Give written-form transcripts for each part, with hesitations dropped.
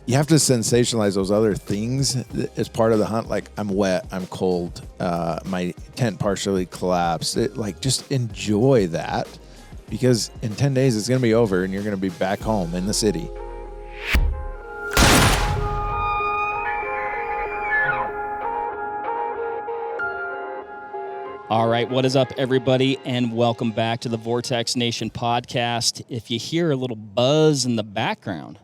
you have to sensationalize those other things as part of the hunt. Like, I'm wet, I'm cold, my tent partially collapsed. Just enjoy that, because in 10 days it's going to be over and you're going to be back home in the city. All right, what is up, everybody, and welcome back to the Vortex Nation podcast. If you hear a little buzz in the background,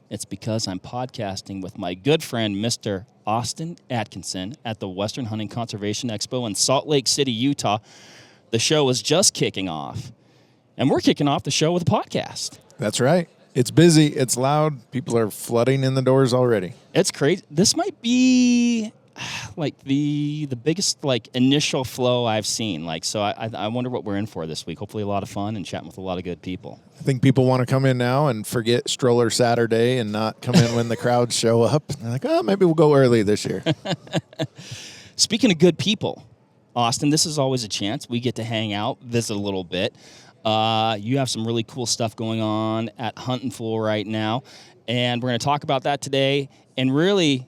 it's because I'm podcasting with my good friend, Mr. Austin Atkinson, at the Western Hunting Conservation Expo in Salt Lake City, Utah. The show is just kicking off, and we're kicking off the show with a podcast. That's right. It's busy. It's loud. People are flooding in the doors already. It's crazy. This might be like the biggest initial flow I've seen. So I wonder what we're in for this week. Hopefully a lot of fun and chatting with a lot of good people. I think people want to come in now and forget Stroller Saturday and not come in when the crowds show up. They're like, oh, maybe we'll go early this year. Speaking of good people, Austin, this is always a chance. We get to hang out, visit a little bit. You have some really cool stuff going on at Huntin right now, and we're going to talk about that today. And really,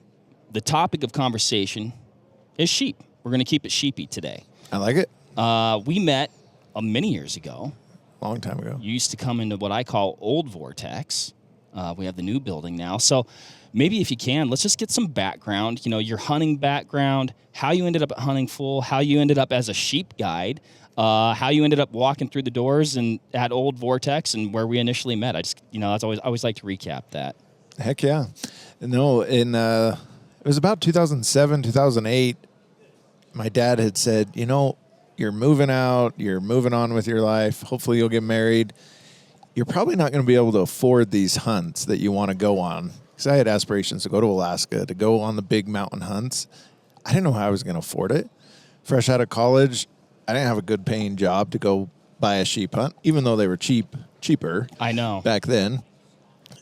the topic of conversation is sheep. We're going to keep it sheepy today. I like it. We met many years ago. Long time ago. You used to come into what I call old Vortex. We have the new building now. So maybe if you can, let's just get some background, your hunting background, how you ended up at Hunting Full, how you ended up as a sheep guide, how you ended up walking through the doors and at old Vortex and where we initially met. I always like to recap that. Heck yeah. No, it was about 2007, 2008. My dad had said, you're moving out, you're moving on with your life. Hopefully you'll get married. You're probably not going to be able to afford these hunts that you want to go on. Because I had aspirations to go to Alaska, to go on the big mountain hunts. I didn't know how I was going to afford it. Fresh out of college, I didn't have a good paying job to go buy a sheep hunt, even though they were cheaper. I know. Back then.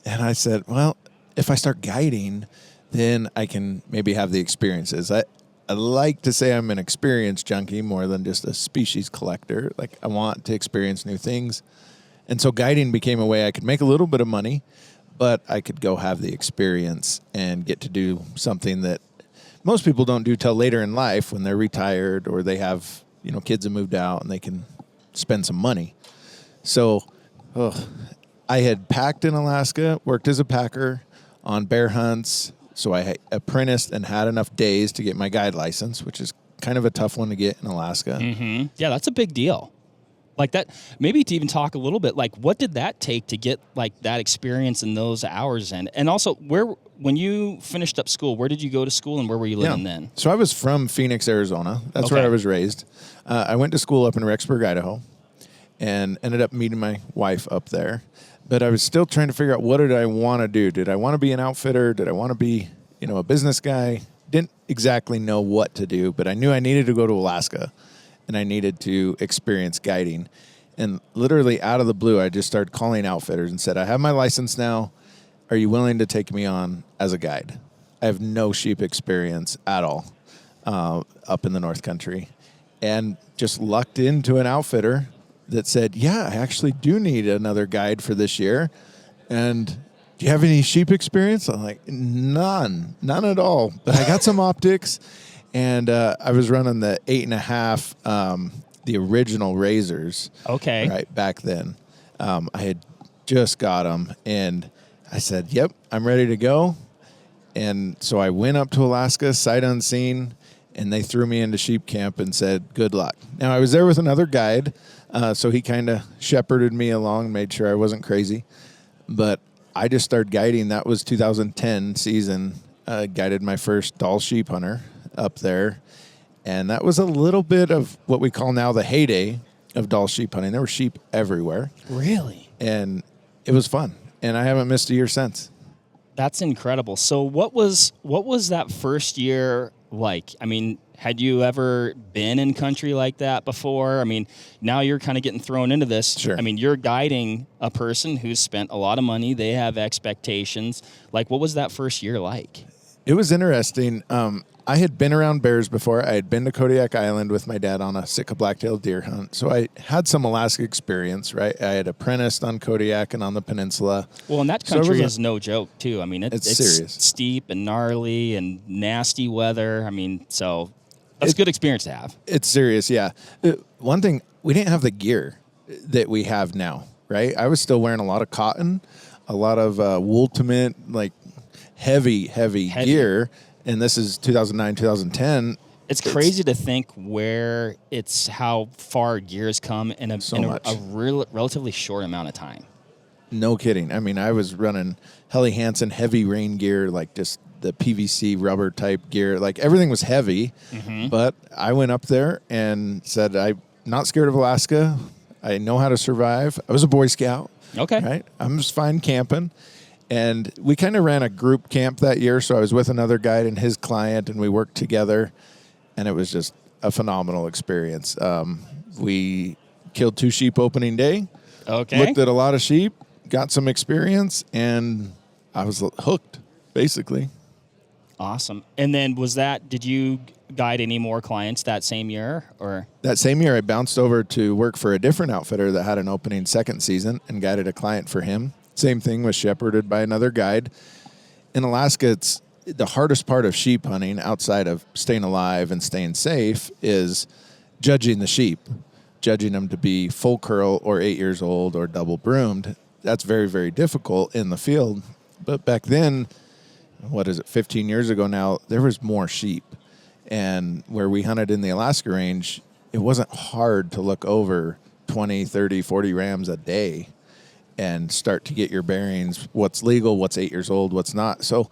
And I said, well, if I start guiding, then I can maybe have the experiences. I like to say I'm an experience junkie more than just a species collector. I want to experience new things. And so guiding became a way I could make a little bit of money, but I could go have the experience and get to do something that most people don't do till later in life when they're retired or they have, kids have moved out and they can spend some money. So I had packed in Alaska, worked as a packer on bear hunts. So I apprenticed and had enough days to get my guide license, which is kind of a tough one to get in Alaska. Mm-hmm. Yeah, that's a big deal. That, maybe to even talk a little bit, what did that take to get that experience in those hours in? And also, when you finished up school, where did you go to school and where were you living then? So I was from Phoenix, Arizona. That's where I was raised. I went to school up in Rexburg, Idaho, and ended up meeting my wife up there. But I was still trying to figure out, what did I want to do? Did I want to be an outfitter? Did I want to be, a business guy? Didn't exactly know what to do, but I knew I needed to go to Alaska and I needed to experience guiding. And literally out of the blue, I just started calling outfitters and said, I have my license now. Are you willing to take me on as a guide? I have no sheep experience at all up in the North Country. And just lucked into an outfitter that said, yeah, I actually do need another guide for this year. And do you have any sheep experience? I'm like, none at all. But I got some optics, and I was running the 8.5, the original razors. Okay. Right back then. I had just got them, and I said, yep, I'm ready to go. And so I went up to Alaska, sight unseen, and they threw me into sheep camp and said, good luck. Now, I was there with another guide, so he kind of shepherded me along, made sure I wasn't crazy. But I just started guiding. That was 2010 season. Guided my first Dall sheep hunter up there. And that was a little bit of what we call now the heyday of Dall sheep hunting. There were sheep everywhere. Really? And it was fun. And I haven't missed a year since. That's incredible. So what was that first year like? I mean, had you ever been in country like that before? I mean, now you're kind of getting thrown into this. Sure. I mean, you're guiding a person who's spent a lot of money. They have expectations. What was that first year like? It was interesting. I had been around bears before. I had been to Kodiak Island with my dad on a Sitka black-tailed deer hunt. So I had some Alaska experience, right? I had apprenticed on Kodiak and on the peninsula. Well, and that country is no joke, too. I mean, it's serious. Steep and gnarly and nasty weather. I mean, so that's a good experience to have. It's serious, yeah. One thing, we didn't have the gear that we have now, right? I was still wearing a lot of cotton, a lot of Wooltimate, like heavy gear. And this is 2009, 2010. It's crazy to think how far gear's come in a relatively short amount of time. No kidding. I mean, I was running Helly Hansen heavy rain gear, like just the PVC rubber type gear. Like everything was heavy. Mm-hmm. But I went up there and said, I'm not scared of Alaska. I know how to survive. I was a Boy Scout. Okay. Right? I'm just fine camping. And we kind of ran a group camp that year, so I was with another guide and his client, and we worked together, and it was just a phenomenal experience. We killed 2 sheep opening day, looked at a lot of sheep, got some experience, and I was hooked, basically. Awesome. And then did you guide any more clients that same year? Or that same year, I bounced over to work for a different outfitter that had an opening second season and guided a client for him. Same thing, was shepherded by another guide. In Alaska, it's the hardest part of sheep hunting outside of staying alive and staying safe is judging the sheep, judging them to be full curl or 8 years old or double broomed. That's very, very difficult in the field. But back then, 15 years ago now, there was more sheep. And where we hunted in the Alaska range, it wasn't hard to look over 20, 30, 40 rams a day and start to get your bearings, what's legal, what's 8 years old, what's not. So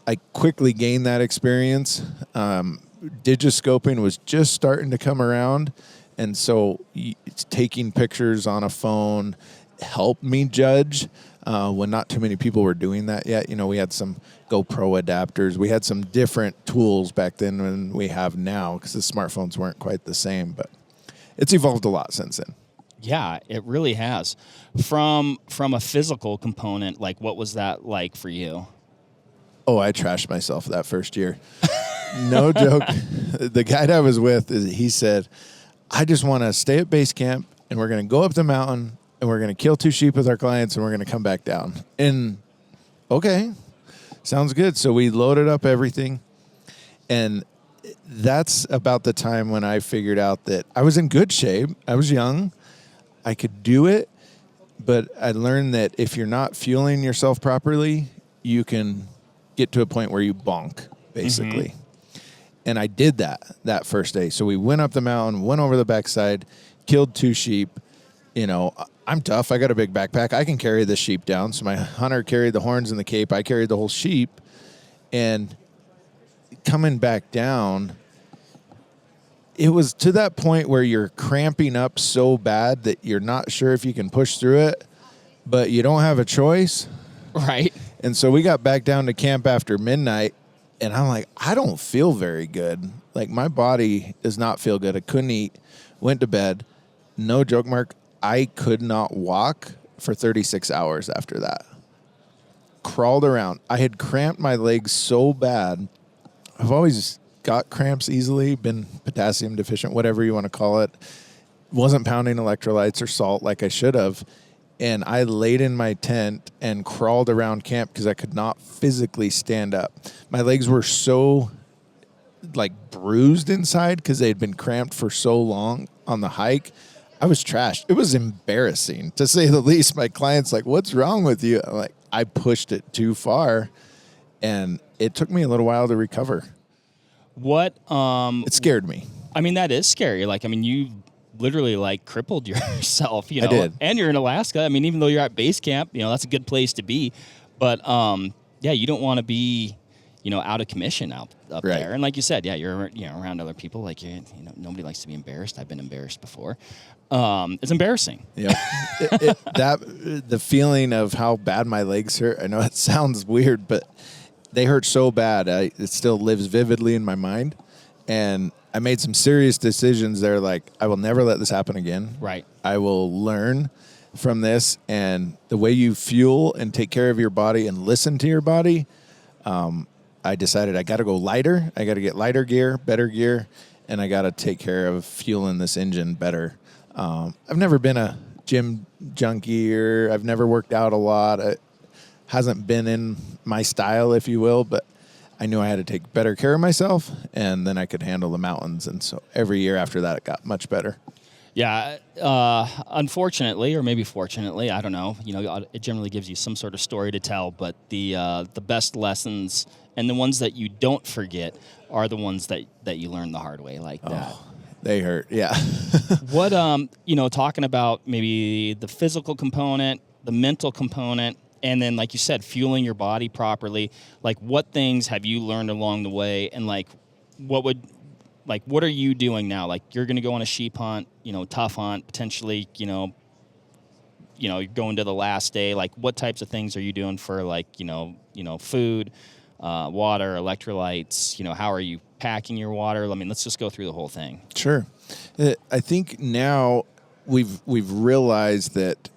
I quickly gained that experience. Digiscoping was just starting to come around. And so taking pictures on a phone helped me judge when not too many people were doing that yet. You know, we had some GoPro adapters. We had some different tools back then than we have now because the smartphones weren't quite the same. But it's evolved a lot since then. Yeah, it really has. From a physical component, like what was that like for you? Oh, I trashed myself that first year. No joke. The guide I was with, he said, I just want to stay at base camp and we're going to go up the mountain and we're going to kill 2 sheep with our clients and we're going to come back down. And okay, sounds good. So we loaded up everything. And that's about the time when I figured out that I was in good shape. I was young. I could do it, but I learned that if you're not fueling yourself properly, you can get to a point where you bonk, basically. Mm-hmm. And I did that first day. So we went up the mountain, went over the backside, killed 2 sheep. You know, I'm tough. I got a big backpack. I can carry the sheep down. So my hunter carried the horns and the cape. I carried the whole sheep. And coming back down, it was to that point where you're cramping up so bad that you're not sure if you can push through it, but you don't have a choice. Right. And so we got back down to camp after midnight, and I'm like, I don't feel very good. Like, my body does not feel good. I couldn't eat, went to bed. No joke, Mark, I could not walk for 36 hours after that. Crawled around. I had cramped my legs so bad. I've always got cramps easily, been potassium deficient, whatever you want to call it. Wasn't pounding electrolytes or salt like I should have. And I laid in my tent and crawled around camp because I could not physically stand up. My legs were so bruised inside because they had been cramped for so long on the hike. I was trashed. It was embarrassing, to say the least. My client's like, what's wrong with you? I'm like, I pushed it too far, and it took me a little while to recover. It scared me. I mean, that is scary. You literally crippled yourself, I did. And you're in Alaska. I mean, even though you're at base camp, that's a good place to be. But you don't want to be, out of commission up right there. And like you said, you're around other people. Nobody likes to be embarrassed. I've been embarrassed before. It's embarrassing. Yeah. The feeling of how bad my legs hurt. I know it sounds weird, but they hurt so bad. It still lives vividly in my mind. And I made some serious decisions there. I will never let this happen again. Right. I will learn from this. And the way you fuel and take care of your body and listen to your body, I decided I got to go lighter. I got to get lighter gear, better gear, and I got to take care of fueling this engine better. I've never been a gym junkie, or I've never worked out a lot. It hasn't been in my style, if you will, but I knew I had to take better care of myself, and then I could handle the mountains. And so every year after that, it got much better. Yeah, unfortunately, or maybe fortunately, I don't know. It generally gives you some sort of story to tell, but the best lessons and the ones that you don't forget are the ones that you learn the hard way, like that. They hurt, yeah. What, talking about maybe the physical component, the mental component, and then, like you said, fueling your body properly. Like, what things have you learned along the way, and what are you doing now? Like, you're going to go on a sheep hunt, tough hunt, potentially, you're going to the last day. Like, what types of things are you doing for, food, water, electrolytes? How are you packing your water? I mean, let's just go through the whole thing. Sure. I think now we've realized that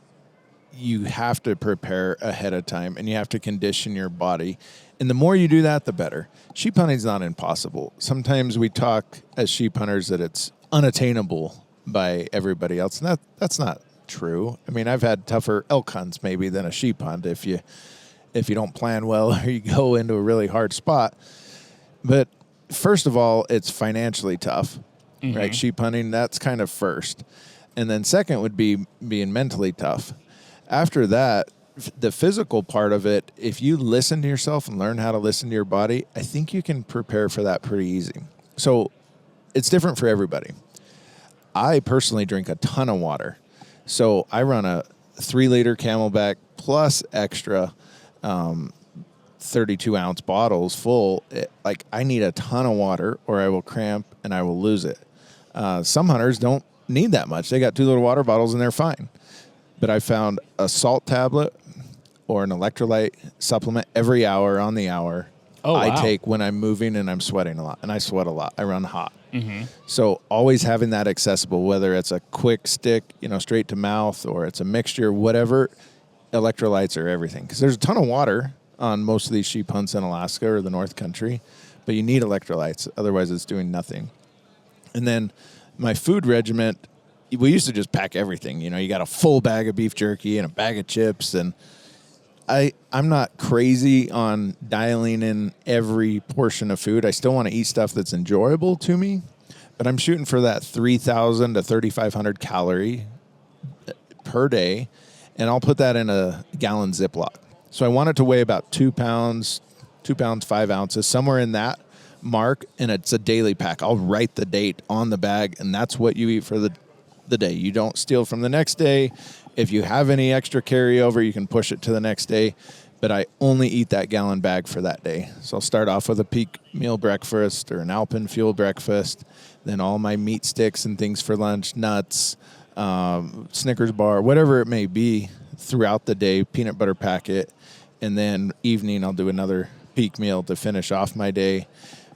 you have to prepare ahead of time, and you have to condition your body. And the more you do that, the better. Sheep hunting is not impossible. Sometimes we talk as sheep hunters that it's unattainable by everybody else, and that's not true. I mean, I've had tougher elk hunts maybe than a sheep hunt if you don't plan well or you go into a really hard spot. But first of all, it's financially tough, right? Sheep hunting, that's kind of first. And then second would be being mentally tough. After that, the physical part of it, if you listen to yourself and learn how to listen to your body, I think you can prepare for that pretty easy. So it's different for everybody. I personally drink a ton of water. So I run a 3-liter Camelback plus extra 32-ounce bottles full. I need a ton of water or I will cramp and I will lose it. Some hunters don't need that much. They got 2 little water bottles and they're fine. But I found a salt tablet or an electrolyte supplement every hour on the hour. Oh, wow. I take when I'm moving and I'm sweating a lot. And I sweat a lot. I run hot. So always having that accessible, whether it's a quick stick, straight to mouth, or it's a mixture, whatever, electrolytes are everything. Because there's a ton of water on most of these sheep hunts in Alaska or the North Country, but you need electrolytes. Otherwise, it's doing nothing. And then my food regiment, we used to just pack everything. You got a full bag of beef jerky and a bag of chips. And I'm not crazy on dialing in every portion of food. I still want to eat stuff that's enjoyable to me. But I'm shooting for that 3,000 to 3,500 calorie per day. And I'll put that in a gallon Ziploc. So I want it to weigh about 2 pounds, 5 ounces, somewhere in that mark. And it's a daily pack. I'll write the date on the bag, and that's what you eat for the day. You don't steal from the next day. If you have any extra carryover, you can push it to the next day. But I only eat that gallon bag for that day. So I'll start off with a peak meal breakfast or an Alpen Fuel breakfast. Then all my meat sticks and things for lunch, nuts, Snickers bar, whatever it may be throughout the day, peanut butter packet. And then evening, I'll do another peak meal to finish off my day.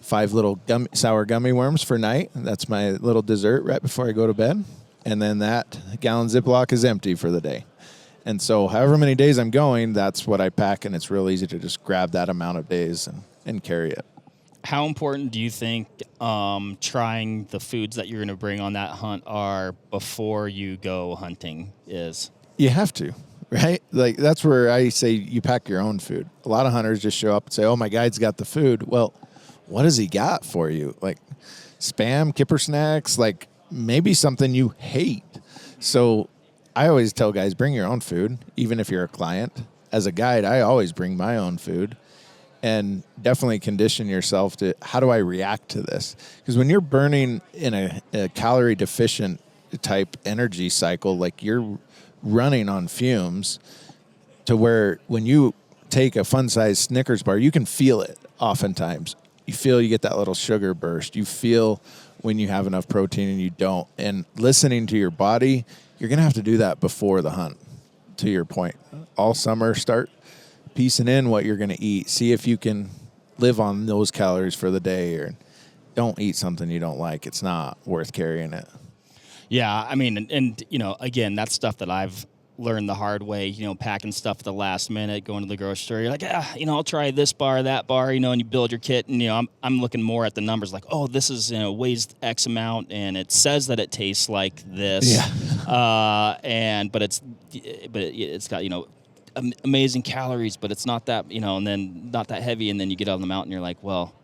5 little sour gummy worms for night. That's my little dessert right before I go to bed. And then that gallon Ziploc is empty for the day. And so however many days I'm going, that's what I pack, and it's real easy to just grab that amount of days and carry it. How important do you think trying the foods that you're going to bring on that hunt are before you go hunting is? You have to, right? Like, that's where I say you pack your own food. A lot of hunters just show up and say, oh, my guide's got the food. Well, what has he got for you? Like Spam, Kipper snacks, like maybe something you hate. So I always tell guys, bring your own food, even if you're a client. As a guide, I always bring my own food, and definitely condition yourself to, how do I react to this? Because when you're burning in a calorie deficient type energy cycle, like you're running on fumes, to where when you take a fun-sized Snickers bar, you can feel it oftentimes. You get that little sugar burst. You feel when you have enough protein and you don't. And listening to your body, you're going to have to do that before the hunt, to your point. All summer, start piecing in what you're going to eat. See if you can live on those calories for the day, or don't eat something you don't like. It's not worth carrying it. Yeah, I mean, and again, that's stuff that I've learned the hard way, packing stuff at the last minute, going to the grocery store. You're like, I'll try this bar, that bar, and you build your kit. And, I'm looking more at the numbers like, oh, this is, weighs X amount, and it says that it tastes like this. Yeah. But it's got, amazing calories, but it's not that, and then not that heavy. And then you get on the mountain, you're like, well,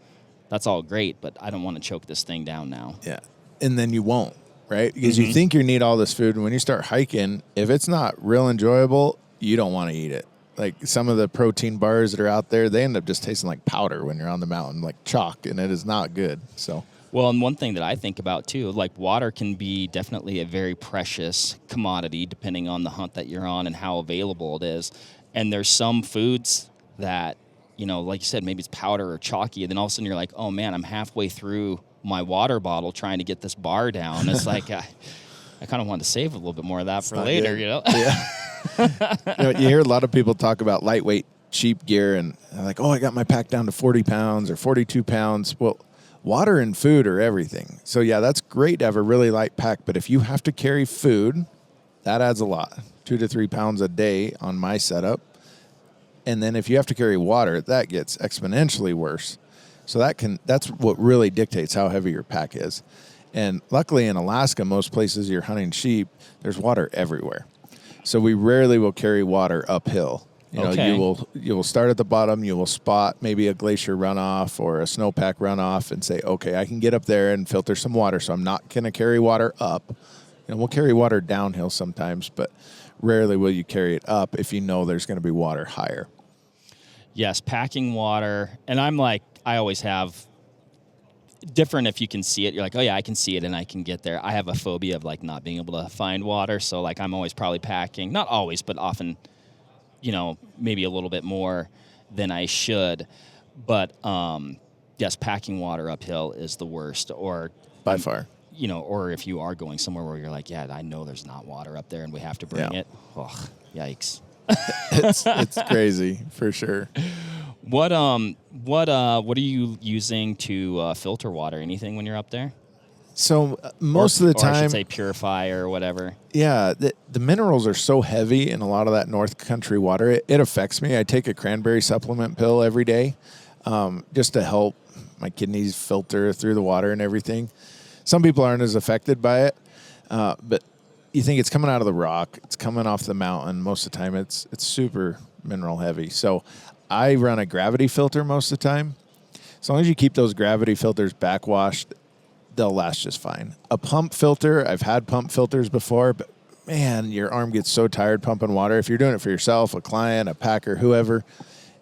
that's all great, but I don't want to choke this thing down now. Yeah. And then you won't. Right? Because you think you need all this food, and when you start hiking, if it's not real enjoyable, you don't want to eat it. Like some of the protein bars that are out there, they end up just tasting like powder when you're on the mountain, like chalk, and it is not good. So, well, and one thing that I think about too, like water can be definitely a very precious commodity depending on the hunt that you're on and how available it is. And there's some foods that, like you said, maybe it's powder or chalky, and then all of a sudden you're like, oh man, I'm halfway through my water bottle trying to get this bar down. It's like I kind of want to save a little bit more of that for later, Yeah. You hear a lot of people talk about lightweight sheep gear, and they're like, oh, I got my pack down to 40 pounds or 42 pounds. Well, water and food are everything. So yeah, that's great to have a really light pack, but if you have to carry food, that adds a lot, 2 to 3 pounds a day on my setup. And then if you have to carry water, that gets exponentially worse. So that's what really dictates how heavy your pack is. And luckily in Alaska, most places you're hunting sheep, there's water everywhere. So we rarely will carry water uphill. You will start at the bottom, you will spot maybe a glacier runoff or a snowpack runoff and say, okay, I can get up there and filter some water. So I'm not going to carry water up. We'll carry water downhill sometimes, but rarely will you carry it up if you know there's going to be water higher. Yes, packing water. And I always have different if you can see it. You're like, oh, yeah, I can see it and I can get there. I have a phobia of, not being able to find water. So, I'm always probably packing. Not always, but often, maybe a little bit more than I should. But, yes, packing water uphill is the worst. Or by far. Or if you are going somewhere where you're like, yeah, I know there's not water up there and we have to bring it. Oh, yikes. It's crazy for sure. What are you using to filter water? Anything when you're up there? So most of the time, or I should say purify or whatever. Yeah, the minerals are so heavy in a lot of that North Country water. It affects me. I take a cranberry supplement pill every day, just to help my kidneys filter through the water and everything. Some people aren't as affected by it, but you think it's coming out of the rock, it's coming off the mountain. Most of the time, it's super mineral heavy. So I run a gravity filter most of the time. As long as you keep those gravity filters backwashed, they'll last just fine. A pump filter, I've had pump filters before, but man, your arm gets so tired pumping water. If you're doing it for yourself, a client, a packer, whoever,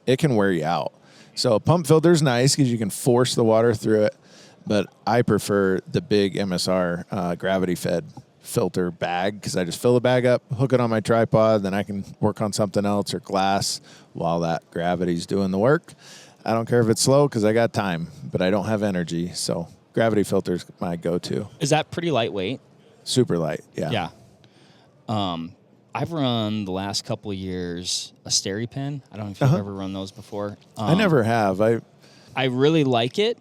it can wear you out. So a pump filter is nice because you can force the water through it, but I prefer the big MSR gravity-fed filter bag because I just fill the bag up, hook it on my tripod, then I can work on something else or glass while that gravity's doing the work. I don't care if it's slow because I got time, but I don't have energy, so gravity filter's my go-to. Is that pretty lightweight? Super light, yeah. Yeah. I've run the last couple of years a SteriPen. I don't know if you've ever run those before. I never have. I really like it.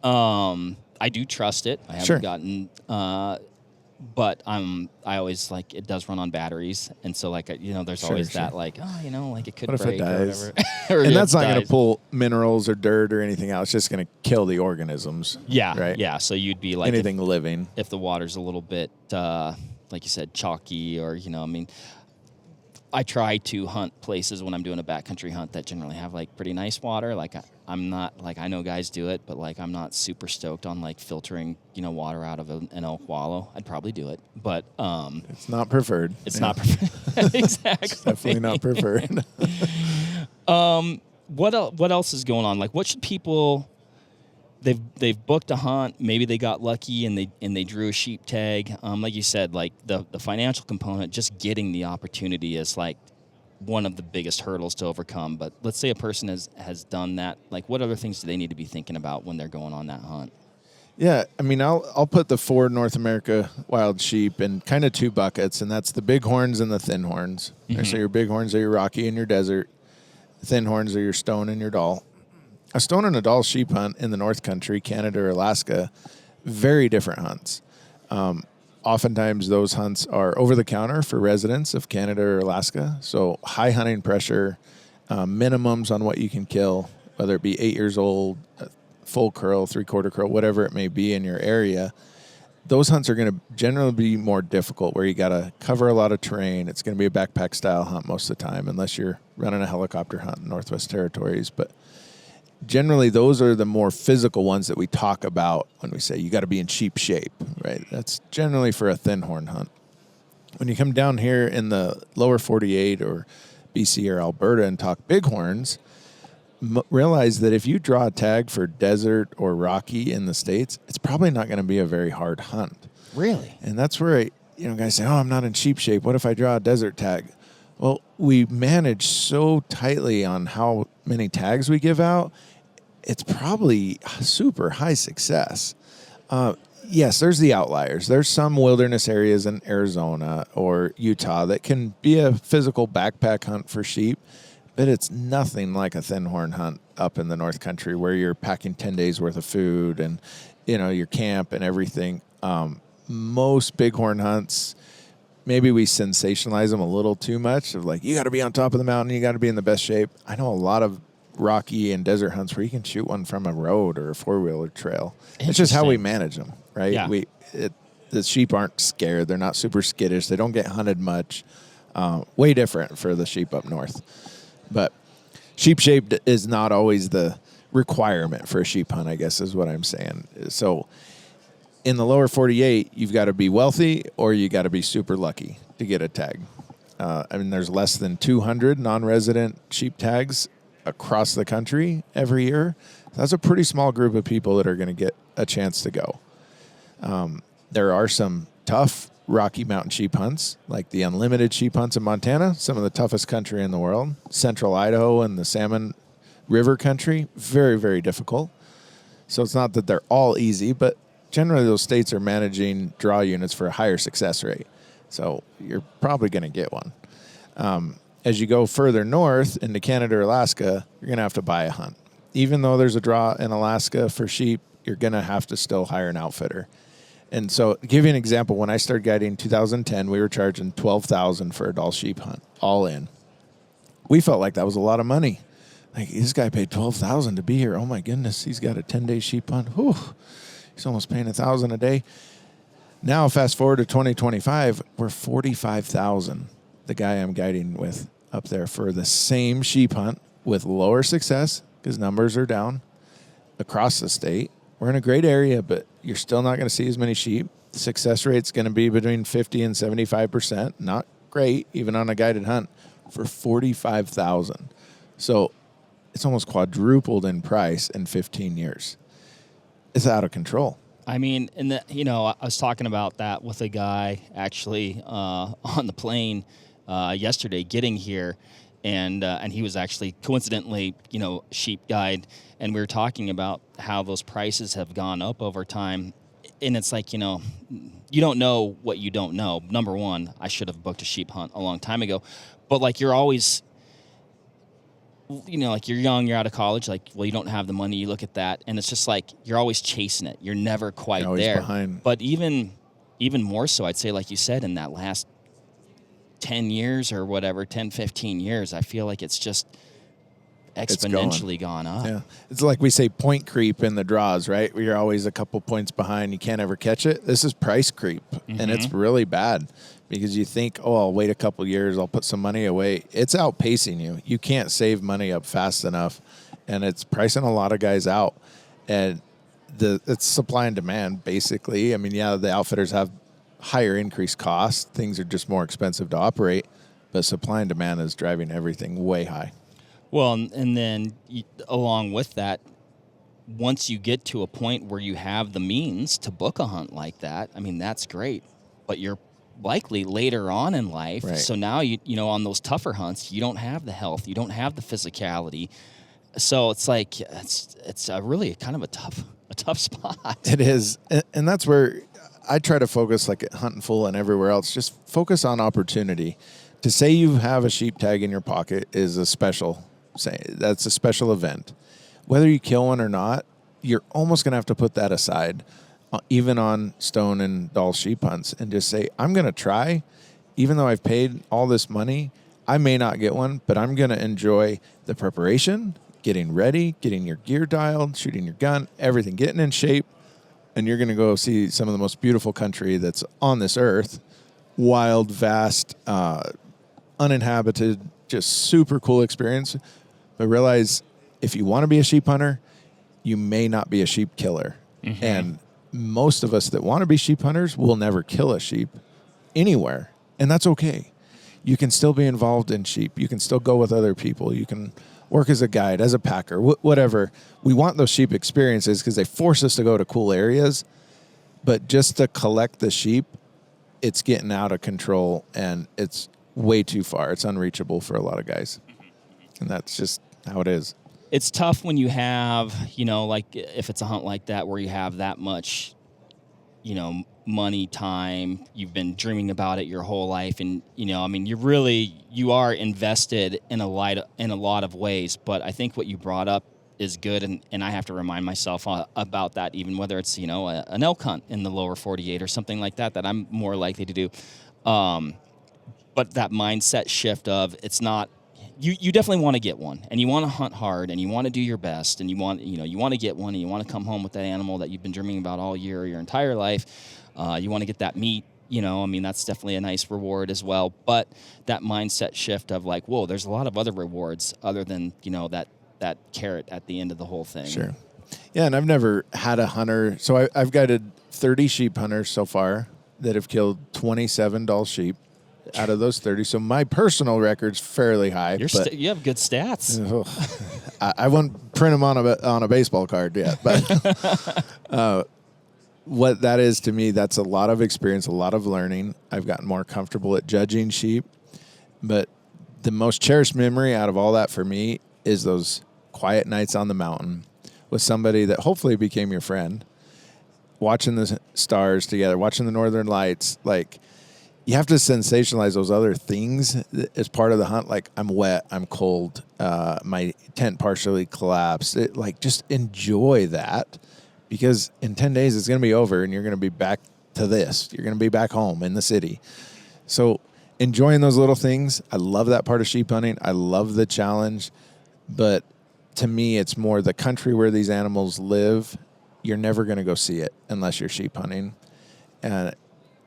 I do trust it. I haven't gotten... but I always it does run on batteries, and so there's always that it could what break if it dies? or whatever. And that's not going to pull minerals or dirt or anything out. It's just going to kill the organisms. Yeah, right. Yeah. So you'd be anything living. If the water's a little bit like you said, chalky, or I try to hunt places when I'm doing a backcountry hunt that generally have pretty nice water. I'm not I know guys do it, but I'm not super stoked on filtering water out of an elk wallow. I'd probably do it, but it's not preferred. It's not preferred. Exactly. It's definitely not preferred. What else is going on? What should people? They've booked a hunt. Maybe they got lucky and they drew a sheep tag. Like you said, the financial component, just getting the opportunity is one of the biggest hurdles to overcome. But let's say a person has done that. What other things do they need to be thinking about when they're going on that hunt? Yeah, I'll put the 4 North America wild sheep in kind of 2 buckets, and that's the bighorns and the thin horns. Mm-hmm. So your bighorns are your Rocky and your desert. The thin horns are your stone and your doll. A stone and a doll sheep hunt in the North Country, Canada or Alaska, very different hunts. oftentimes those hunts are over the counter for residents of Canada or Alaska. So high hunting pressure, minimums on what you can kill, whether it be 8 years old, full curl, 3/4 curl, whatever it may be in your area. Those hunts are going to generally be more difficult, where you got to cover a lot of terrain. It's going to be a backpack style hunt most of the time, unless you're running a helicopter hunt in Northwest Territories. But generally, those are the more physical ones that we talk about when we say you got to be in sheep shape, right? That's generally for a thin horn hunt. When you come down here in the lower 48 or BC or Alberta and talk bighorns, realize that if you draw a tag for desert or rocky in the States, it's probably not going to be a very hard hunt. Really? And that's where, guys say, oh, I'm not in sheep shape. What if I draw a desert tag? Well, we manage so tightly on how many tags we give out. It's probably super high success. Yes, there's the outliers. There's some wilderness areas in Arizona or Utah that can be a physical backpack hunt for sheep, but it's nothing like a thin horn hunt up in the North Country where you're packing 10 days worth of food and, your camp and everything. Most bighorn hunts, maybe we sensationalize them a little too much of like, you got to be on top of the mountain, you got to be in the best shape. I know a lot of rocky and desert hunts where you can shoot one from a road or a four-wheeler trail. It's just how we manage them, right? Yeah. The sheep aren't scared. They're not super skittish. They don't get hunted much. Way different for the sheep up north. But sheep shape is not always the requirement for a sheep hunt, I guess is what I'm saying. So in the lower 48, you've got to be wealthy or you got to be super lucky to get a tag. There's less than 200 non-resident sheep tags across the country every year. That's a pretty small group of people that are going to get a chance to go. There are some tough Rocky Mountain sheep hunts, like the unlimited sheep hunts in Montana, some of the toughest country in the world. Central Idaho and the Salmon River country, very, very difficult. So it's not that they're all easy, but generally those states are managing draw units for a higher success rate. So you're probably going to get one. As you go further north into Canada or Alaska, you're going to have to buy a hunt. Even though there's a draw in Alaska for sheep, you're going to have to still hire an outfitter. And so to give you an example, when I started guiding in 2010, we were charging $12,000 for a Dall sheep hunt, all in. We felt like that was a lot of money. Like, this guy paid $12,000 to be here. Oh my goodness, he's got a 10-day sheep hunt. Whew, he's almost paying $1,000 a day. Now, fast forward to 2025, we're $45,000. The guy I'm guiding with up there for the same sheep hunt with lower success because numbers are down across the state. We're in a great area, but you're still not going to see as many sheep. The success rate's going to be between 50 and 75%. Not great, even on a guided hunt, for $45,000. So it's almost quadrupled in price in 15 years. It's out of control. I mean, I was talking about that with a guy actually on the plane yesterday getting here, and he was actually coincidentally, sheep guide, and we were talking about how those prices have gone up over time, and it's like, you don't know what you don't know. Number one, I should have booked a sheep hunt a long time ago, but like you're always, like you're young, you're out of college, like, well, you don't have the money, you look at that, and it's just like you're always chasing it. You're never quite always there. Behind. But even more so, I'd say, like you said, in that last 10 years or whatever, 10, 15 years, I feel like it's just exponentially gone up. Yeah. It's like we say point creep in the draws, right? You're always a couple points behind. You can't ever catch it. This is price creep, and it's really bad because you think, oh, I'll wait a couple years. I'll put some money away. It's outpacing you. You can't save money up fast enough, and it's pricing a lot of guys out. And it's supply and demand, basically. I mean, yeah, the outfitters have higher increased costs. Things are just more expensive to operate, but supply and demand is driving everything way high. Well, and then along with that, once you get to a point where you have the means to book a hunt like that, I mean, that's great, but you're likely later on in life. Right. So now, on those tougher hunts, you don't have the health, you don't have the physicality. So it's like, it's a really kind of a tough spot. It is. And that's where I try to focus, like at Huntin' Full and everywhere else, just focus on opportunity. To say you have a sheep tag in your pocket is a special that's a special event. Whether you kill one or not, you're almost going to have to put that aside even on stone and doll sheep hunts, and just say, I'm going to try, even though I've paid all this money, I may not get one, but I'm going to enjoy the preparation, getting ready, getting your gear dialed, shooting your gun, everything, getting in shape, and you're going to go see some of the most beautiful country that's on this earth, wild, vast, uninhabited, just super cool experience. But realize if you want to be a sheep hunter, you may not be a sheep killer. Mm-hmm. And most of us that want to be sheep hunters will never kill a sheep anywhere. And that's okay. You can still be involved in sheep. You can still go with other people. You can work as a guide, as a packer, whatever. We want those sheep experiences because they force us to go to cool areas. But just to collect the sheep, it's getting out of control and it's way too far. It's unreachable for a lot of guys. And that's just how it is. It's tough when you have, like if it's a hunt like that where you have that much, money, time, you've been dreaming about it your whole life. And, you are invested in a lot of ways. But I think what you brought up is good. And I have to remind myself about that, even whether it's, an elk hunt in the lower 48 or something like that I'm more likely to do. But that mindset shift of it's not, you definitely want to get one, and you want to hunt hard, and you want to do your best, and you want to get one, and you want to come home with that animal that you've been dreaming about all year, your entire life. You want to get that meat, that's definitely a nice reward as well. But that mindset shift of like, whoa, there's a lot of other rewards other than, that carrot at the end of the whole thing. Sure. Yeah, and I've never had a hunter. So I've guided 30 sheep hunters so far that have killed 27 doll sheep out of those 30. So my personal record's fairly high. You have good stats. I won't print them on a baseball card yet. But what that is to me, that's a lot of experience, a lot of learning. I've gotten more comfortable at judging sheep. But the most cherished memory out of all that for me is those quiet nights on the mountain with somebody that hopefully became your friend, watching the stars together, watching the northern lights. Like, you have to sensationalize those other things as part of the hunt. Like, I'm wet, I'm cold, my tent partially collapsed. Just enjoy that, because in 10 days it's going to be over and you're going to be back to this. You're going to be back home in the city. So enjoying those little things. I love that part of sheep hunting. I love the challenge. But to me, it's more the country where these animals live. You're never going to go see it unless you're sheep hunting. And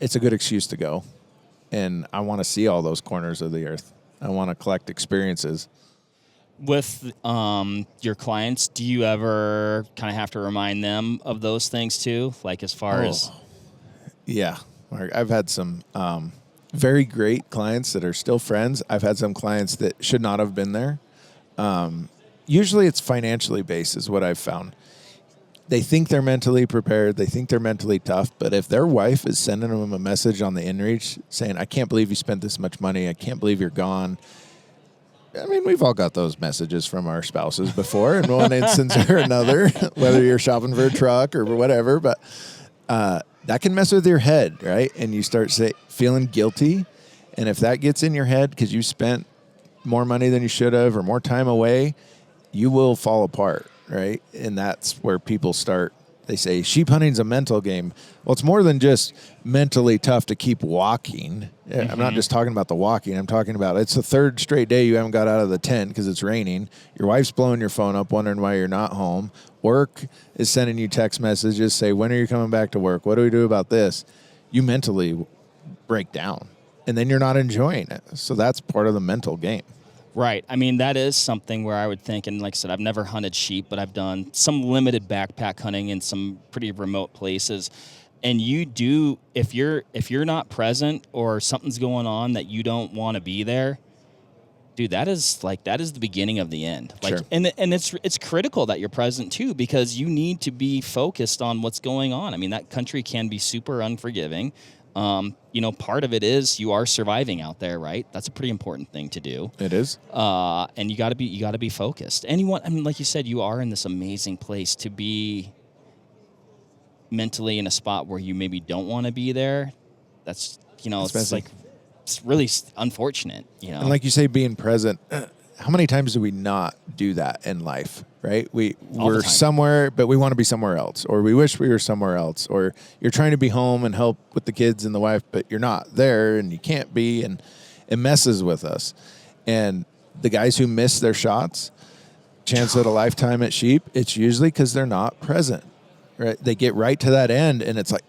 it's a good excuse to go. And I want to see all those corners of the earth. I want to collect experiences. With your clients, do you ever kind of have to remind them of those things too? Like as far as... Yeah. I've had some very great clients that are still friends. I've had some clients that should not have been there. Usually it's financially based is what I've found. They think they're mentally prepared. They think they're mentally tough. But if their wife is sending them a message on the inReach saying, I can't believe you spent this much money. I can't believe you're gone. I mean, we've all got those messages from our spouses before in one instance or another, whether you're shopping for a truck or whatever. But that can mess with your head, right? And you start feeling guilty. And if that gets in your head because you spent more money than you should have or more time away, you will fall apart. Right. And that's where people start. They say sheep hunting's a mental game. Well, it's more than just mentally tough to keep walking. Mm-hmm. I'm not just talking about the walking. I'm talking about it's the third straight day you haven't got out of the tent because it's raining. Your wife's blowing your phone up wondering why you're not home. Work is sending you text messages, say, when are you coming back to work? What do we do about this? You mentally break down and then you're not enjoying it. So that's part of the mental game. Right. I mean, that is something where I would think, and like I said, I've never hunted sheep, but I've done some limited backpack hunting in some pretty remote places. And you do, if you're not present or something's going on that you don't want to be there, dude, that is the beginning of the end. Like, sure. And it's critical that you're present too, because you need to be focused on what's going on. I mean, that country can be super unforgiving. Part of it is you are surviving out there, right? That's a pretty important thing to do. It is. And you gotta be focused. And like you said, you are in this amazing place to be mentally in a spot where you maybe don't want to be there. That's, it's really unfortunate, And like you say, being present, how many times do we not do that in life? right? All the We're time. somewhere, but we want to be somewhere else, or we wish we were somewhere else, or you're trying to be home and help with the kids and the wife, but you're not there and you can't be, and it messes with us. And the guys who miss their shots, chance at a lifetime at sheep, it's usually because they're not present, right? They get right to that end, and it's like,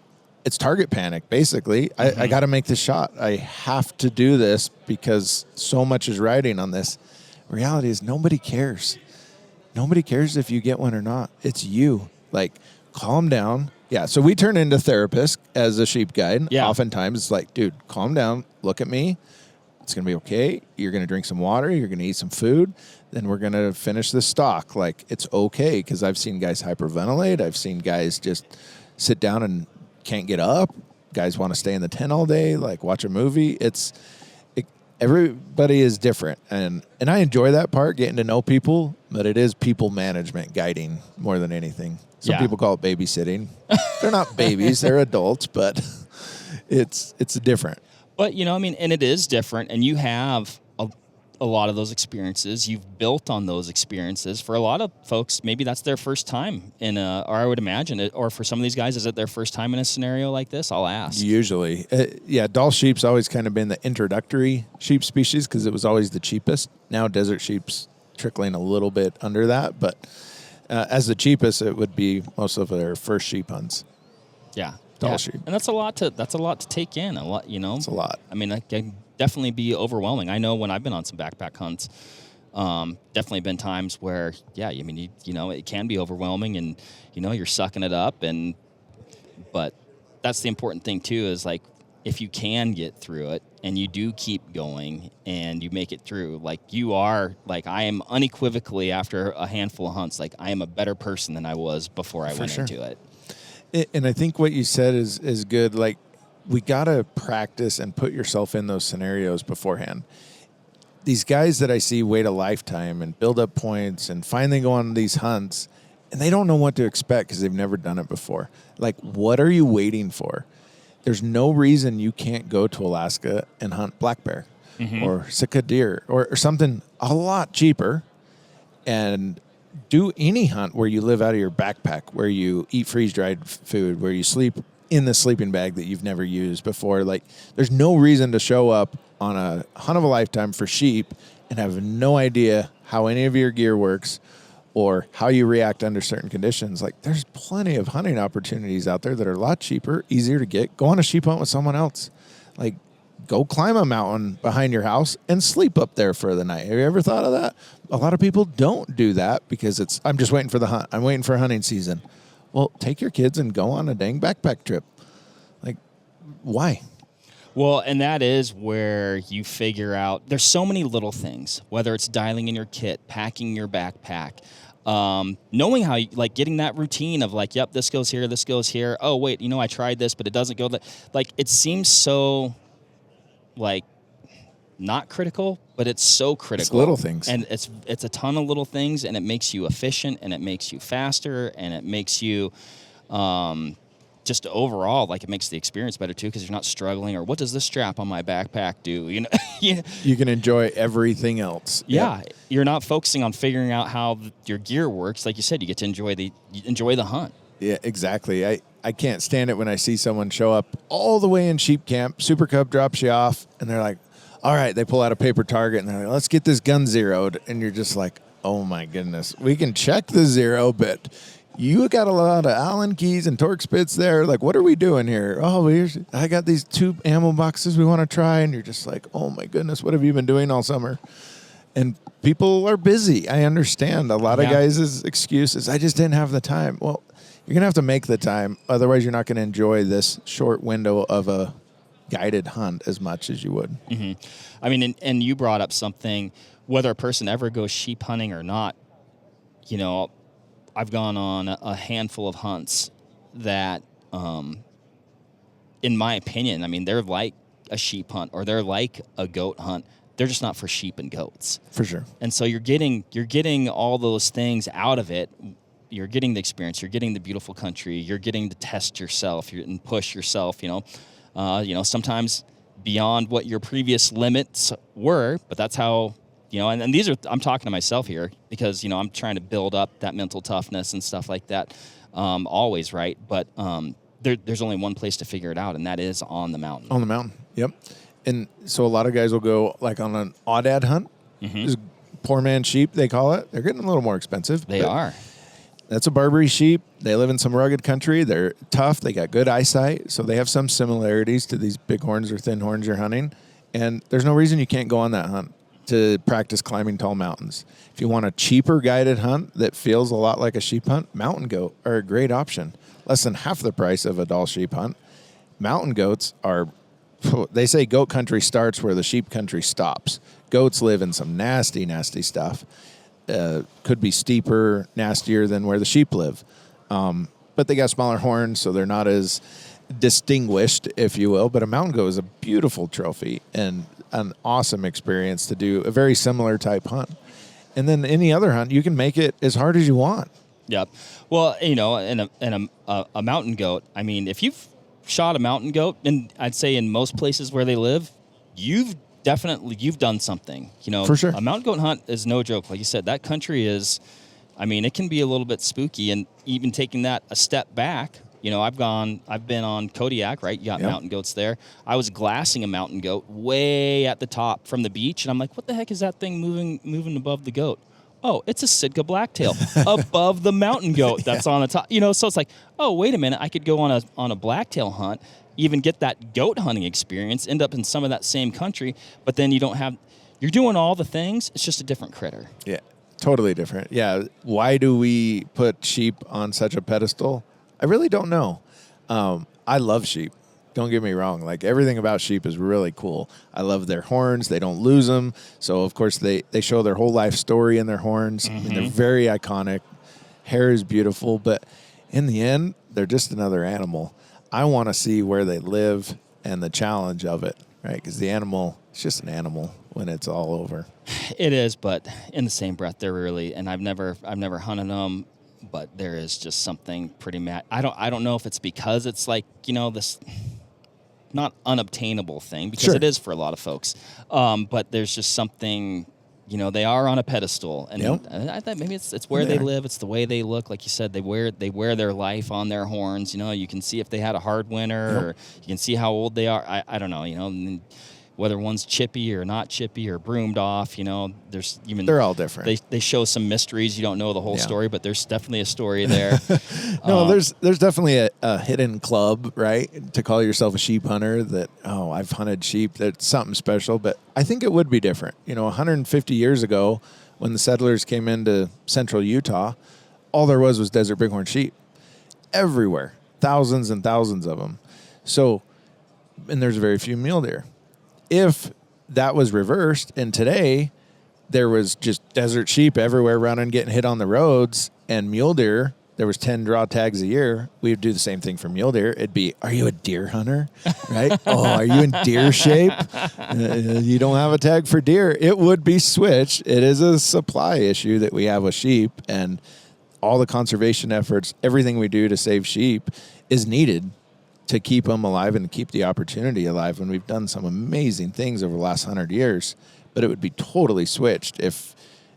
it's target panic, basically. I got to make this shot. I have to do this because so much is riding on this. Reality is nobody cares. Nobody cares if you get one or not. It's you. Like, calm down. Yeah, so we turn into therapists as a sheep guide. Yeah. Oftentimes it's like, dude, calm down. Look at me. It's going to be okay. You're going to drink some water. You're going to eat some food. Then we're going to finish this stock. Like, it's okay, because I've seen guys hyperventilate. I've seen guys just sit down and can't get up. Guys want to stay in the tent all day, like watch a movie. Everybody is different, and I enjoy that part, getting to know people, but it is people management, guiding more than anything. Some people call it babysitting. They're not babies, they're adults, but it's different. But, I mean, and it is different, and you have a lot of those experiences. You've built on those experiences. For a lot of folks, maybe that's their first time or I would imagine it, or for some of these guys, is it their first time in a scenario like this? I'll ask. Usually. Doll sheep's always kind of been the introductory sheep species because it was always the cheapest. Now desert sheep's trickling a little bit under that, but as the cheapest, it would be most of their first sheep hunts. Yeah. Doll sheep. And that's a lot to take in. A lot, It's a lot. I mean, that can definitely be overwhelming. I know when I've been on some backpack hunts, definitely been times where, I mean, it can be overwhelming, and you're sucking it up, but that's the important thing too, is like, if you can get through it and you do keep going and you make it through, like you are, like I am unequivocally, after a handful of hunts, like I am a better person than I was before I went into it. And I think what you said is good. Like, we got to practice and put yourself in those scenarios beforehand. These guys that I see wait a lifetime and build up points and finally go on these hunts, and they don't know what to expect because they've never done it before. Like, what are you waiting for? There's no reason you can't go to Alaska and hunt black bear or Sitka deer or something a lot cheaper, and do any hunt where you live out of your backpack, where you eat freeze-dried food, where you sleep in the sleeping bag that you've never used before. Like, there's no reason to show up on a hunt of a lifetime for sheep and have no idea how any of your gear works or how you react under certain conditions. Like, there's plenty of hunting opportunities out there that are a lot cheaper, easier to get. Go on a sheep hunt with someone else. Like, go climb a mountain behind your house and sleep up there for the night. Have you ever thought of that? A lot of people don't do that because I'm just waiting for the hunt. I'm waiting for hunting season. Well, take your kids and go on a dang backpack trip. Like, why? Well, and that is where you figure out there's so many little things, whether it's dialing in your kit, packing your backpack, knowing how, like, getting that routine of like, yep, this goes here, this goes here. Oh, wait, I tried this, but it doesn't go. Like, it seems so, like, not critical, but it's so critical. It's little things. And it's a ton of little things, and it makes you efficient, and it makes you faster, and it makes you just overall, like, it makes the experience better too, because you're not struggling, or what does this strap on my backpack do? You can enjoy everything else. Yeah. Yep. You're not focusing on figuring out how your gear works. Like you said, you get to enjoy the hunt. Yeah, exactly. I can't stand it when I see someone show up all the way in sheep camp, Super Cub drops you off, and they're like, all right, they pull out a paper target, and they're like, let's get this gun zeroed. And you're just like, oh, my goodness. We can check the zero, but you got a lot of Allen keys and torque spits there. Like, what are we doing here? Oh, I got these 2 ammo boxes we want to try. And you're just like, oh, my goodness, what have you been doing all summer? And people are busy. I understand. A lot of guys' excuses, I just didn't have the time. Well, you're going to have to make the time. Otherwise, you're not going to enjoy this short window of a guided hunt as much as you would. Mm-hmm. I mean, and you brought up something, whether a person ever goes sheep hunting or not, I've gone on a handful of hunts that, in my opinion, I mean, they're like a sheep hunt or they're like a goat hunt. They're just not for sheep and goats. For sure. And so you're getting all those things out of it. You're getting the experience. You're getting the beautiful country. You're getting to test yourself and push yourself, sometimes beyond what your previous limits were, but that's how and these are, I'm talking to myself here because, I'm trying to build up that mental toughness and stuff like that, always, right? But there's only one place to figure it out, and that is on the mountain. On the mountain, yep. And so a lot of guys will go like on an odd-ad hunt. Mm-hmm. Poor man sheep, they call it. They're getting a little more expensive. They are. That's a Barbary sheep. They live in some rugged country. They're tough. They got good eyesight. So they have some similarities to these bighorns or thin horns you're hunting. And there's no reason you can't go on that hunt to practice climbing tall mountains. If you want a cheaper guided hunt that feels a lot like a sheep hunt, mountain goat are a great option. Less than half the price of a Dall sheep hunt. Mountain goats are, they say goat country starts where the sheep country stops. Goats live in some nasty, nasty stuff. Could be steeper, nastier than where the sheep live. But they got smaller horns, so they're not as distinguished, if you will. But a mountain goat is a beautiful trophy and an awesome experience to do a very similar type hunt. And then any other hunt, you can make it as hard as you want. Yep. Well, in a mountain goat, I mean, if you've shot a mountain goat, and I'd say in most places where they live, you've done something. For sure. A mountain goat hunt is no joke. Like you said, that country is, I mean, it can be a little bit spooky, and even taking that a step back, I've been on Kodiak, right? You got mountain goats there. I was glassing a mountain goat way at the top from the beach, and I'm like, what the heck is that thing moving above the goat? Oh, it's a Sitka blacktail above the mountain goat that's on the top. So it's like, oh, wait a minute, I could go on a blacktail hunt, even get that goat hunting experience, end up in some of that same country, but then you're doing all the things, it's just a different critter. Yeah, totally different. Yeah, why do we put sheep on such a pedestal? I really don't know. I love sheep. Don't get me wrong. Like, everything about sheep is really cool. I love their horns. They don't lose them. So, of course, they show their whole life story in their horns. Mm-hmm. And they're very iconic. Hair is beautiful. But in the end, they're just another animal. I want to see where they live and the challenge of it, right? Because the animal, it's just an animal when it's all over. It is, but in the same breath, they're really, and I've never hunted them, but there is just something pretty mad. I don't know if it's because it's like, this not unobtainable thing, because sure. It is for a lot of folks. But there's just something, they are on a pedestal, and I thought maybe it's where they live, it's the way they look. Like you said, they wear their life on their horns. You can see if they had a hard winter, or you can see how old they are. I don't know, and whether one's chippy or not chippy or broomed off, there's even... They're all different. They show some mysteries. You don't know the whole story, but there's definitely a story there. No, there's definitely a hidden club, right? To call yourself a sheep hunter that, I've hunted sheep. That's something special, but I think it would be different. 150 years ago, when the settlers came into central Utah, all there was desert bighorn sheep. Everywhere. Thousands and thousands of them. So, and there's very few mule deer. If that was reversed and today there was just desert sheep everywhere running, getting hit on the roads, and mule deer, there was 10 draw tags a year, we would do the same thing for mule deer. It'd be, are you a deer hunter? Right? Oh, are you in deer shape? You don't have a tag for deer. It would be switched. It is a supply issue that we have with sheep, and all the conservation efforts, everything we do to save sheep is needed to keep them alive and keep the opportunity alive. And we've done some amazing things over the last 100 years, but it would be totally switched if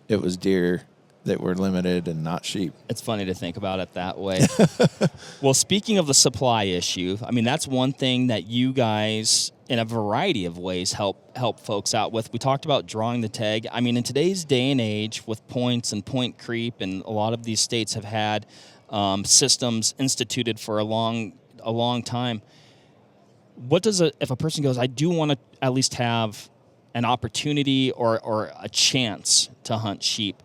it was deer that were limited and not sheep. It's funny to think about it that way. Well, speaking of the supply issue, I mean, that's one thing that you guys, in a variety of ways, help folks out with. We talked about drawing the tag. I mean, in today's day and age, with points and point creep, and a lot of these states have had systems instituted for a long time. What does if a person goes, I do want to at least have an opportunity or a chance to hunt sheep?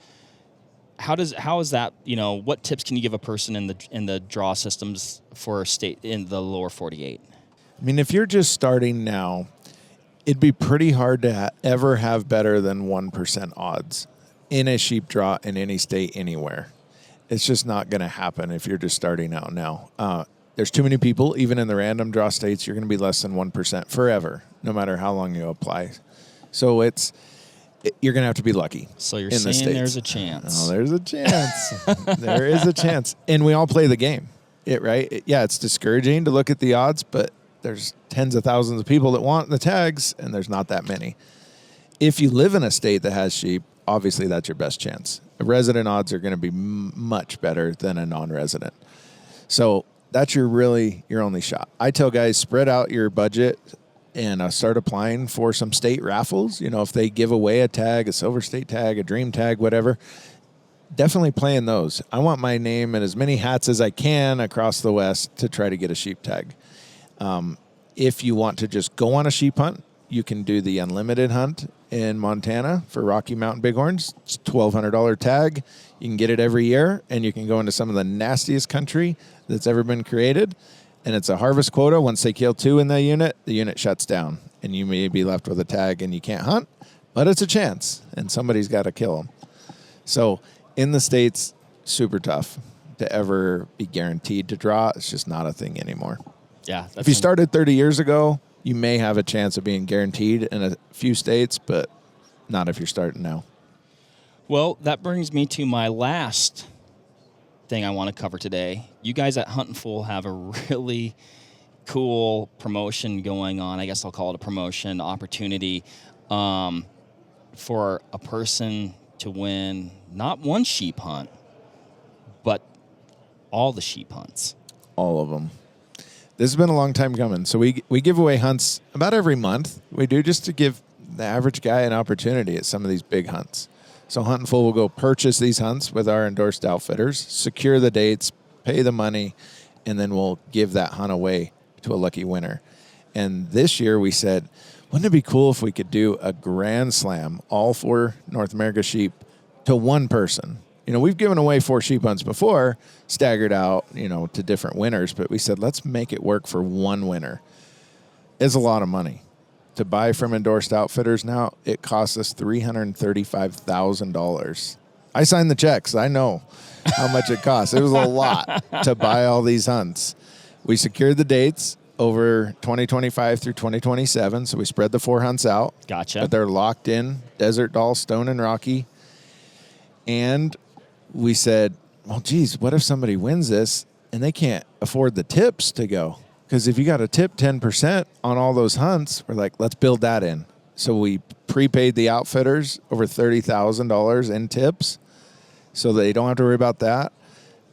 How is that? What tips can you give a person in the draw systems for a state in the lower 48? I mean, if you're just starting now, it'd be pretty hard to ever have better than 1% odds in a sheep draw in any state anywhere. It's just not going to happen if you're just starting out now. There's too many people, even in the random draw states, you're going to be less than 1% forever, no matter how long you apply. So you're going to have to be lucky. So you're saying there's a chance. Oh, there's a chance. There is a chance. And we all play the game, right? It's discouraging to look at the odds, but there's tens of thousands of people that want the tags, and there's not that many. If you live in a state that has sheep, obviously that's your best chance. The resident odds are going to be much better than a non-resident. So that's your only shot. I tell guys, spread out your budget and start applying for some state raffles. You know, if they give away a tag, a silver state tag, a dream tag, whatever, definitely play in those. I want my name in as many hats as I can across the West to try to get a sheep tag. If you want to just go on a sheep hunt, you can do the unlimited hunt in Montana for Rocky Mountain Bighorns. It's a $1,200 tag. You can get it every year, and you can go into some of the nastiest country that's ever been created. And it's a harvest quota. Once they kill 2 in the unit shuts down, and you may be left with a tag and you can't hunt, but it's a chance, and somebody's got to kill them. So in the States, super tough to ever be guaranteed to draw. It's just not a thing anymore. Yeah. If you started 30 years ago, you may have a chance of being guaranteed in a few states, but not if you're starting now. Well, that brings me to my last thing I want to cover today. You guys at Huntin' Fool have a really cool promotion going on. I guess I'll call it a promotion opportunity for a person to win not one sheep hunt, but all the sheep hunts. All of them. This has been a long time coming. So we give away hunts about every month. We do just to give the average guy an opportunity at some of these big hunts. So Huntin' Fool will go purchase these hunts with our endorsed outfitters, secure the dates, pay the money, and then we'll give that hunt away to a lucky winner. And this year we said, wouldn't it be cool if we could do a grand slam, all 4 North America sheep, to one person? You know, we've given away 4 sheep hunts before, staggered out, you know, to different winners, but we said, let's make it work for one winner. It's a lot of money. To buy from endorsed outfitters now, it costs us $335,000. I signed the checks. I know how much it costs. It was a lot to buy all these hunts. We secured the dates over 2025 through 2027, so we spread the 4 hunts out. Gotcha. But they're locked in, Desert, Doll, Stone, and Rocky. And we said, well, geez, what if somebody wins this and they can't afford the tips to go? Because if you got to tip 10% on all those hunts, we're like, let's build that in. So we prepaid the outfitters over $30,000 in tips so they don't have to worry about that.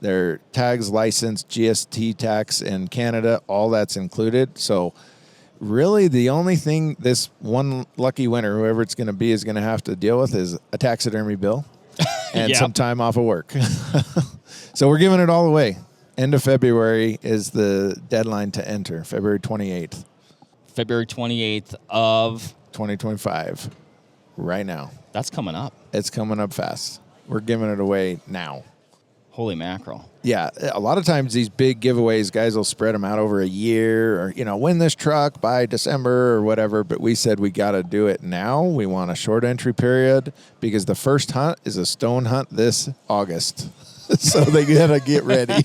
Their tags, license, GST tax in Canada, all that's included. So really the only thing this one lucky winner, whoever it's going to be, is going to have to deal with is a taxidermy bill and some time off of work. So we're giving it all away. End of February is the deadline to enter, February 28th. February 28th of 2025, right now. That's coming up. It's coming up fast. We're giving it away now. Holy mackerel. Yeah, a lot of times these big giveaways, guys will spread them out over a year or, you know, win this truck by December or whatever. But we said we got to do it now. We want a short entry period because the first hunt is a stone hunt this August. So they got to get ready.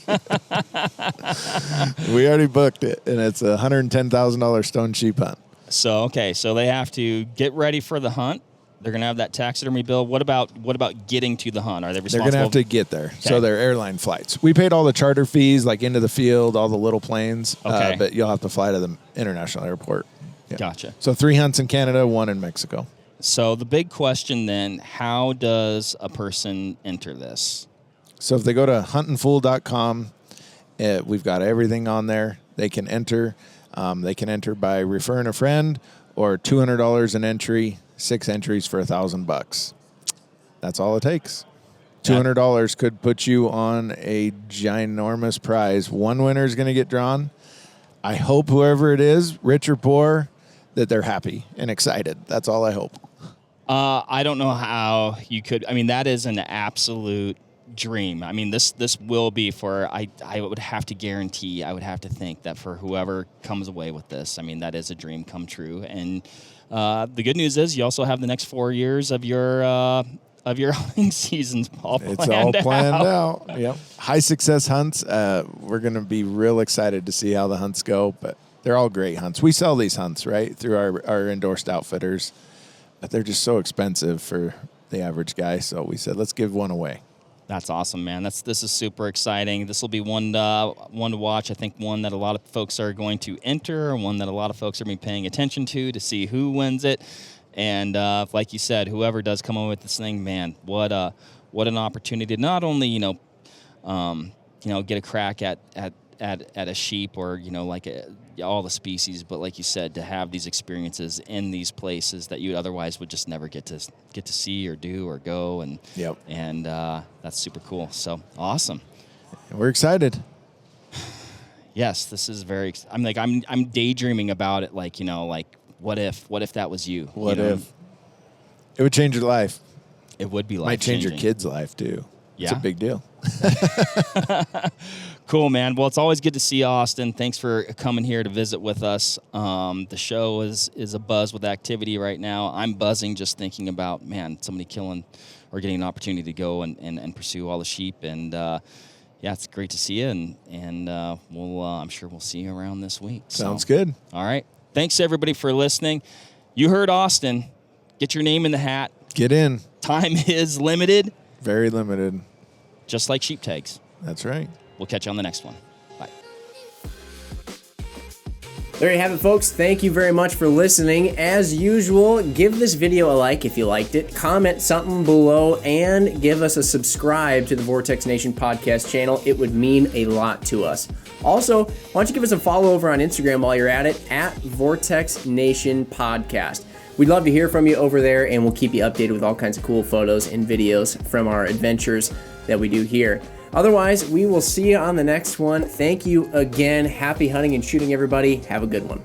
We already booked it, and it's a $110,000 stone sheep hunt. So they have to get ready for the hunt. They're going to have that taxidermy bill. What about getting to the hunt? Are they responsible? They're going to have to get there. Okay. So they're airline flights. We paid all the charter fees, like into the field, all the little planes. Okay. But you'll have to fly to the international airport. Yeah. Gotcha. So 3 hunts in Canada, 1 in Mexico. So the big question then, how does a person enter this? So if they go to huntinfool.com, we've got everything on there. They can enter. They can enter by referring a friend or $200 an entry, 6 entries for $1,000. That's all it takes. $200 could put you on a ginormous prize. One winner is going to get drawn. I hope whoever it is, rich or poor, that they're happy and excited. That's all I hope. I don't know how you could. I mean, that is an absolute dream. I mean, this will be for, I would have to guarantee, I would have to think that for whoever comes away with this, I mean, that is a dream come true. And the good news is you also have the next 4 years of your hunting seasons all planned out. It's all planned out. Yep. High success hunts. We're going to be real excited to see how the hunts go, but they're all great hunts. We sell these hunts, right, through our endorsed outfitters, but they're just so expensive for the average guy. So we said, let's give one away. That's awesome, man. This is super exciting. This will be one to watch. I think one that a lot of folks are going to enter, and one that a lot of folks are going to be paying attention to see who wins it. And like you said, whoever does come up with this thing, man, what an opportunity to not only get a crack at a sheep or all the species, but like you said, to have these experiences in these places that you otherwise would just never get to see or do or go, and that's super cool. So awesome. We're excited. Yes, this is I'm daydreaming about it. What if that was you? What if it would change your life? It would be life. Might change your kid's life too. Yeah. It's a big deal. Cool, man. Well, it's always good to see you, Austin. Thanks for coming here to visit with us. The show is a buzz with activity right now. I'm buzzing just thinking about, man, somebody killing or getting an opportunity to go and pursue all the sheep. And it's great to see you. And I'm sure we'll see you around this week. Sounds good. All right. Thanks, everybody, for listening. You heard Austin. Get your name in the hat. Get in. Time is limited. Very limited. Just like sheep tags. That's right. We'll catch you on the next one. Bye. There you have it, folks. Thank you very much for listening. As usual, give this video a like if you liked it, comment something below, and give us a subscribe to the Vortex Nation podcast channel. It would mean a lot to us. Also, why don't you give us a follow over on Instagram while you're at it, at Vortex Nation Podcast. We'd love to hear from you over there, and we'll keep you updated with all kinds of cool photos and videos from our adventures that we do here. Otherwise, we will see you on the next one. Thank you again. Happy hunting and shooting, everybody. Have a good one.